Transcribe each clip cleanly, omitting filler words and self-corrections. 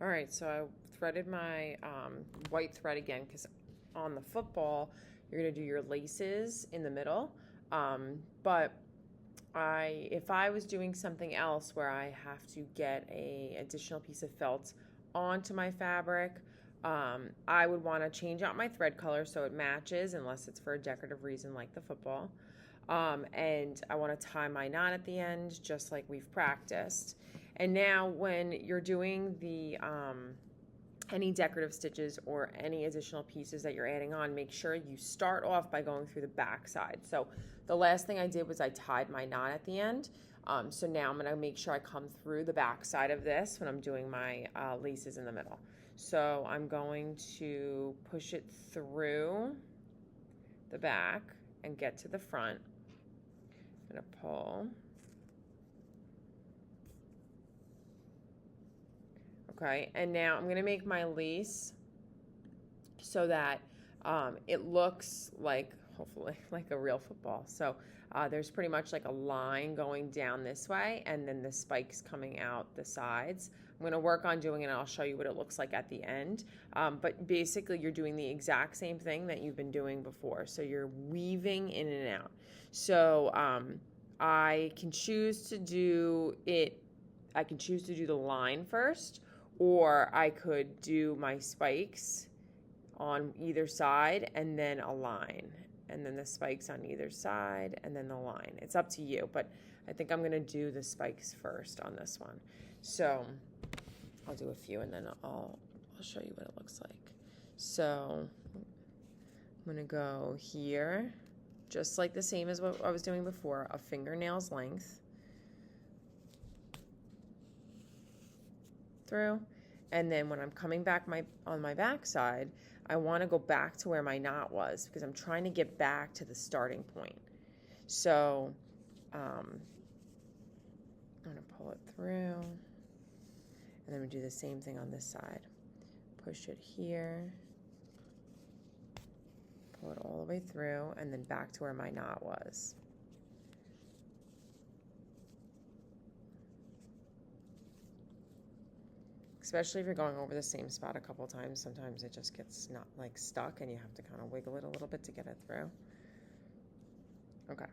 All right, so I threaded my white thread again because on the football, you're gonna do your laces in the middle. But if I was doing something else where I have to get a additional piece of felt onto my fabric, I would want to change out my thread color so it matches, unless it's for a decorative reason like the football. And I want to tie my knot at the end, just like we've practiced. And now when you're doing the any decorative stitches or any additional pieces that you're adding on, make sure you start off by going through the back side. So the last thing I did was I tied my knot at the end. So now I'm going to make sure I come through the back side of this when I'm doing my laces in the middle. So I'm going to push it through the back and get to the front. I'm going to pull. Okay, and now I'm gonna make my lace so that it looks like, hopefully, like a real football. So there's pretty much like a line going down this way, and then the spikes coming out the sides. I'm gonna work on doing it, and I'll show you what it looks like at the end. But basically, you're doing the exact same thing that you've been doing before. So you're weaving in and out. So I can choose to do it. I can choose to do the line first, or I could do my spikes on either side and then a line, and then the spikes on either side and then the line. It's up to you, but I think I'm going to do the spikes first on this one. So I'll do a few and then I'll show you what it looks like. So I'm going to go here, just like the same as what I was doing before, a fingernail's length through, and then when I'm coming back on my back side, I want to go back to where my knot was because I'm trying to get back to the starting point. So I'm going to pull it through, and then we do the same thing on this side. Push it here, pull it all the way through, and then back to where my knot was. Especially if you're going over the same spot a couple times, sometimes it just gets not like stuck and you have to kind of wiggle it a little bit to get it through. Okay,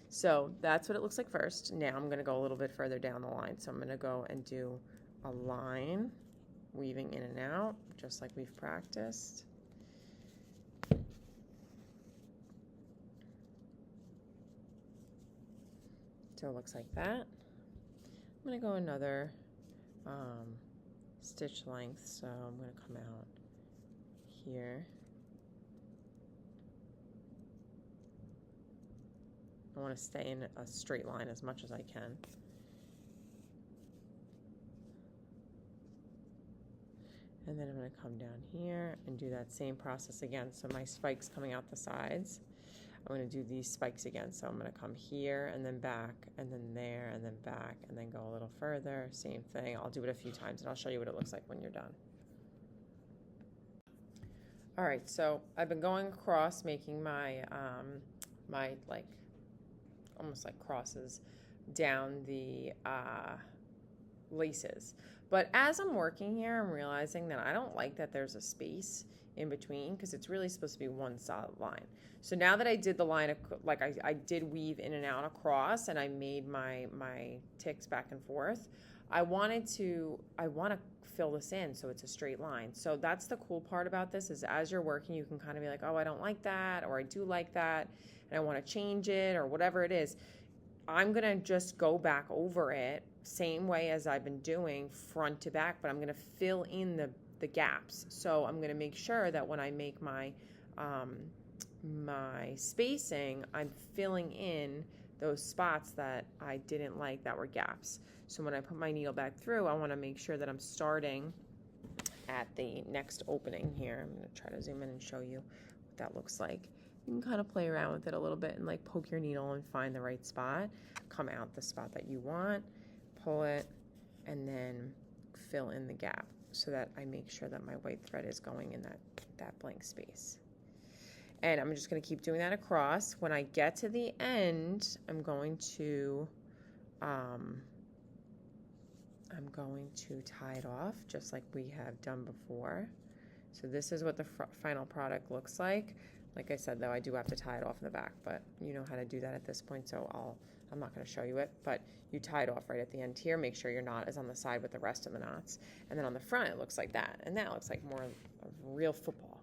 so that's what it looks like first. Now I'm going to go a little bit further down the line. So I'm going to go and do a line, weaving in and out, just like we've practiced. So it looks like that. I'm going to go another stitch length, so I'm going to come out here. I want to stay in a straight line as much as I can. And then I'm going to come down here and do that same process again. So my spikes coming out the sides. I'm going to do these spikes again. So I'm going to come here and then back and then there and then back and then go a little further. Same thing. I'll do it a few times and I'll show you what it looks like when you're done. All right, so I've been going across making my my like almost like crosses down the laces. But as I'm working here, I'm realizing that I don't like that there's a space in between because it's really supposed to be one solid line. So now that I did the line, like I did weave in and out across and I made my ticks back and forth, I want to fill this in so it's a straight line. So that's the cool part about this is as you're working, you can kind of be like, oh, I don't like that, or I do like that, and I want to change it, or whatever it is. I'm going to just go back over it same way as I've been doing front to back, but I'm going to fill in the gaps. So I'm going to make sure that when I make my my spacing, I'm filling in those spots that I didn't like that were gaps. So when I put my needle back through, I want to make sure that I'm starting at the next opening here. I'm going to try to zoom in and show you what that looks like. You can kind of play around with it a little bit and like poke your needle and find the right spot. Come out the spot that you want, pull it, and then fill in the gap so that I make sure that my white thread is going in that blank space. And I'm just going to keep doing that across. When I get to the end, I'm going to I'm going to tie it off just like we have done before. So this is what the final product looks like. Like I said, though, I do have to tie it off in the back, but you know how to do that at this point, so I'm not going to show you it, but you tie it off right at the end here. Make sure your knot is on the side with the rest of the knots. And then on the front, it looks like that. And that looks like more of real football.